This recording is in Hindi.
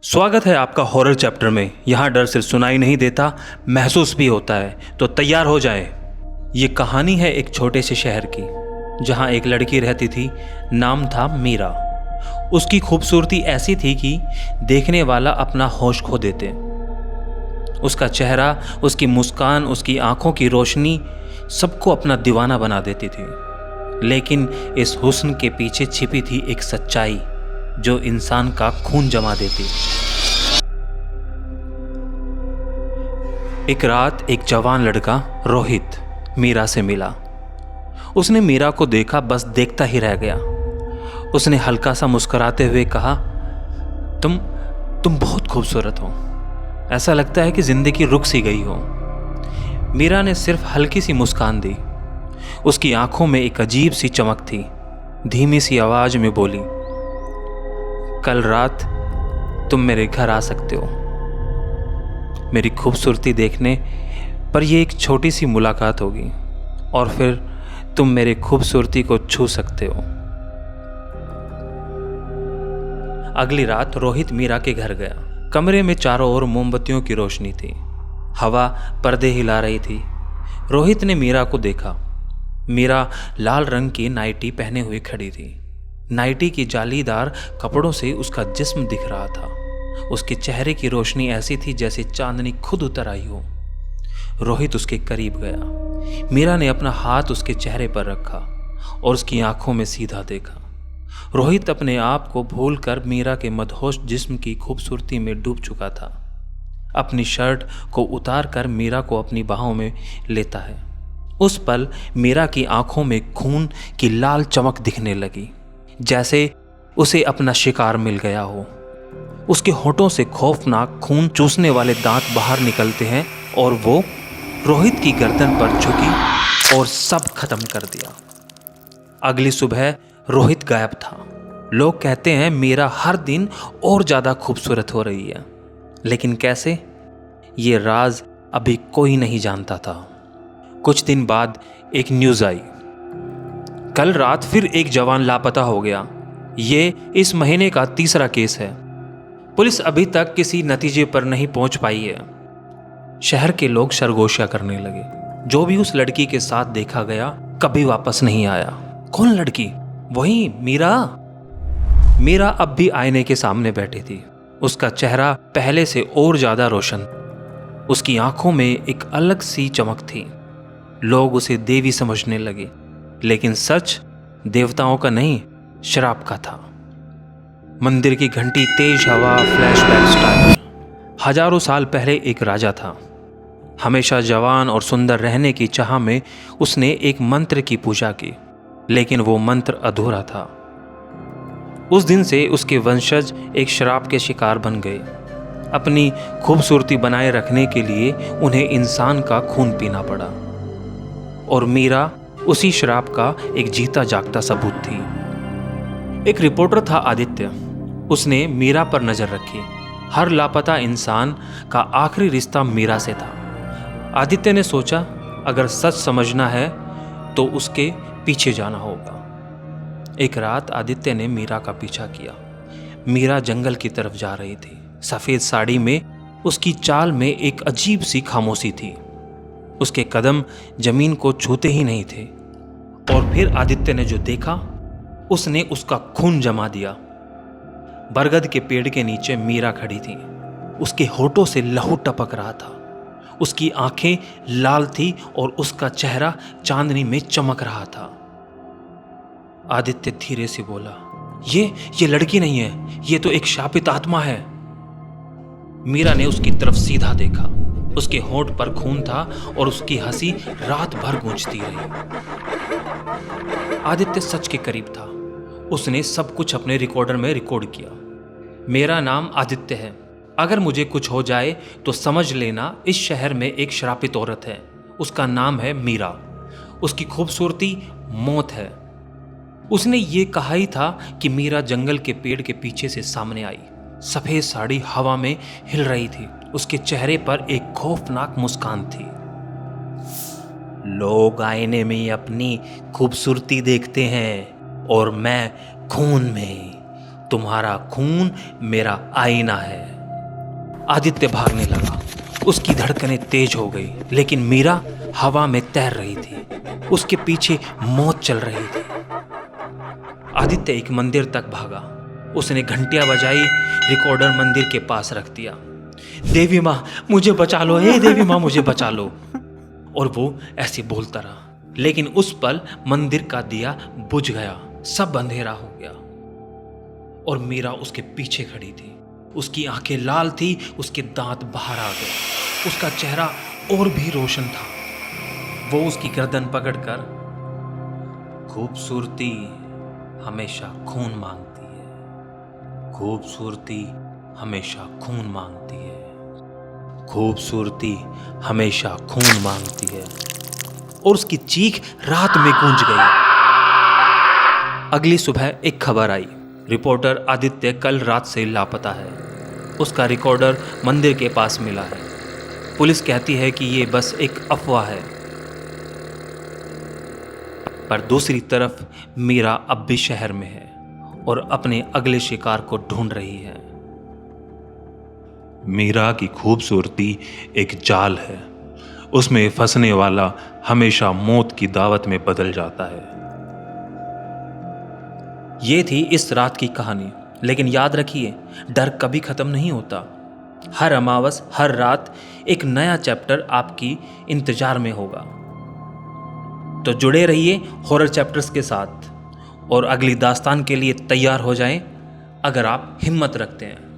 स्वागत है आपका हॉरर चैप्टर में। यहाँ डर सिर्फ सुनाई नहीं देता, महसूस भी होता है। तो तैयार हो जाएं। ये कहानी है एक छोटे से शहर की, जहाँ एक लड़की रहती थी। नाम था मीरा। उसकी खूबसूरती ऐसी थी कि देखने वाला अपना होश खो देते। उसका चेहरा, उसकी मुस्कान, उसकी आंखों की रोशनी सबको अपना दीवाना बना देती थी। लेकिन इस हुस्न के पीछे छिपी थी एक सच्चाई जो इंसान का खून जमा देती। एक रात एक जवान लड़का रोहित मीरा से मिला। उसने मीरा को देखा, बस देखता ही रह गया। उसने हल्का सा मुस्कुराते हुए कहा, तुम बहुत खूबसूरत हो। ऐसा लगता है कि जिंदगी रुक सी गई हो। मीरा ने सिर्फ हल्की सी मुस्कान दी। उसकी आंखों में एक अजीब सी चमक थी। धीमी सी आवाज में बोली, कल रात तुम मेरे घर आ सकते हो। मेरी खूबसूरती देखने पर यह एक छोटी सी मुलाकात होगी और फिर तुम मेरी खूबसूरती को छू सकते हो। अगली रात रोहित मीरा के घर गया। कमरे में चारों ओर मोमबत्तियों की रोशनी थी। हवा पर्दे हिला रही थी। रोहित ने मीरा को देखा। मीरा लाल रंग की नाइटी पहने हुए खड़ी थी। नाइटी की जालीदार कपड़ों से उसका जिस्म दिख रहा था। उसके चेहरे की रोशनी ऐसी थी जैसे चांदनी खुद उतर आई हो। रोहित उसके करीब गया। मीरा ने अपना हाथ उसके चेहरे पर रखा और उसकी आंखों में सीधा देखा। रोहित अपने आप को भूलकर मीरा के मदहोश जिस्म की खूबसूरती में डूब चुका था। अपनी शर्ट को उतार कर मीरा को अपनी बाहों में लेता है। उस पल मीरा की आंखों में खून की लाल चमक दिखने लगी, जैसे उसे अपना शिकार मिल गया हो। उसके होठों से खौफनाक खून चूसने वाले दांत बाहर निकलते हैं और वो रोहित की गर्दन पर झुकी और सब खत्म कर दिया। अगली सुबह रोहित गायब था। लोग कहते हैं मीरा हर दिन और ज्यादा खूबसूरत हो रही है, लेकिन कैसे, ये राज अभी कोई नहीं जानता था। कुछ दिन बाद एक न्यूज आई, कल रात फिर एक जवान लापता हो गया। ये इस महीने का तीसरा केस है। पुलिस अभी तक किसी नतीजे पर नहीं पहुंच पाई है। शहर के लोग सरगोशियां करने लगे। जो भी उस लड़की के साथ देखा गया कभी वापस नहीं आया। कौन लड़की? वही मीरा। मीरा अब भी आईने के सामने बैठी थी। उसका चेहरा पहले से और ज्यादा रोशन। उसकी आंखों में एक अलग सी चमक थी। लोग उसे देवी समझने लगे, लेकिन सच देवताओं का नहीं, शराब का था। मंदिर की घंटी, तेज हवा, फ्लैशबैक स्टाइल। हजारों साल पहले एक राजा था। हमेशा जवान और सुंदर रहने की चाह में उसने एक मंत्र की पूजा की, लेकिन वो मंत्र अधूरा था। उस दिन से उसके वंशज एक शराब के शिकार बन गए। अपनी खूबसूरती बनाए रखने के लिए उन्हें इंसान का खून पीना पड़ा, और मीरा उसी शराब का एक जीता जागता सबूत थी। एक रिपोर्टर था आदित्य। उसने मीरा पर नजर रखी। हर लापता इंसान का आखिरी रिश्ता मीरा से था। आदित्य ने सोचा, अगर सच समझना है तो उसके पीछे जाना होगा। एक रात आदित्य ने मीरा का पीछा किया। मीरा जंगल की तरफ जा रही थी। सफेद साड़ी में उसकी चाल में एक अजीब सी खामोशी थी। उसके कदम जमीन को छूते ही नहीं थे। और फिर आदित्य ने जो देखा, उसने उसका खून जमा दिया। बरगद के पेड़ के नीचे मीरा खड़ी थी। उसके होठों से लहू टपक रहा था। उसकी आंखें लाल थी और उसका चेहरा चांदनी में चमक रहा था। आदित्य धीरे से बोला, ये लड़की नहीं है, ये तो एक शापित आत्मा है। मीरा ने उसकी तरफ सीधा देखा। उसके होंठ पर खून था और उसकी हंसी रात भर गूंजती रही। आदित्य सच के करीब था। उसने सब कुछ अपने रिकॉर्डर में रिकॉर्ड किया। मेरा नाम आदित्य है। अगर मुझे कुछ हो जाए तो समझ लेना इस शहर में एक श्रापित औरत है। उसका नाम है मीरा। उसकी खूबसूरती मौत है। उसने ये कहा ही था कि मीरा जंगल के पेड़ के पीछे से सामने आई। सफेद साड़ी हवा में हिल रही थी। उसके चेहरे पर एक खौफनाक मुस्कान थी। लोग आईने में अपनी खूबसूरती देखते हैं और मैं खून में। तुम्हारा खून मेरा आईना है। आदित्य भागने लगा। उसकी धड़कनें तेज हो गई, लेकिन मीरा हवा में तैर रही थी। उसके पीछे मौत चल रही थी। आदित्य एक मंदिर तक भागा। उसने घंटियां बजाई, रिकॉर्डर मंदिर के पास रख दिया। देवी माँ मुझे बचा लो, हे देवी माँ मुझे बचा लो। और वो ऐसे बोलता रहा। लेकिन उस पल मंदिर का दिया बुझ गया, सब अंधेरा हो गया और मीरा उसके पीछे खड़ी थी। उसकी आंखें लाल थी, उसके दांत बाहर आ गए। उसका चेहरा और भी रोशन था। वो उसकी गर्दन पकड़कर, खूबसूरती हमेशा खून मांगती है, खूबसूरती हमेशा खून मांगती है, खूबसूरती हमेशा खून मांगती है। और उसकी चीख रात में गूंज गई। अगली सुबह एक खबर आई, रिपोर्टर आदित्य कल रात से लापता है। उसका रिकॉर्डर मंदिर के पास मिला है। पुलिस कहती है कि ये बस एक अफवाह है। पर दूसरी तरफ मीरा अब भी शहर में है और अपने अगले शिकार को ढूंढ रही है। मीरा की खूबसूरती एक जाल है, उसमें फंसने वाला हमेशा मौत की दावत में बदल जाता है। ये थी इस रात की कहानी। लेकिन याद रखिए, डर कभी खत्म नहीं होता। हर अमावस, हर रात एक नया चैप्टर आपकी इंतजार में होगा। तो जुड़े रहिए हॉरर चैप्टर्स के साथ और अगली दास्तान के लिए तैयार हो जाएं अगर आप हिम्मत रखते हैं।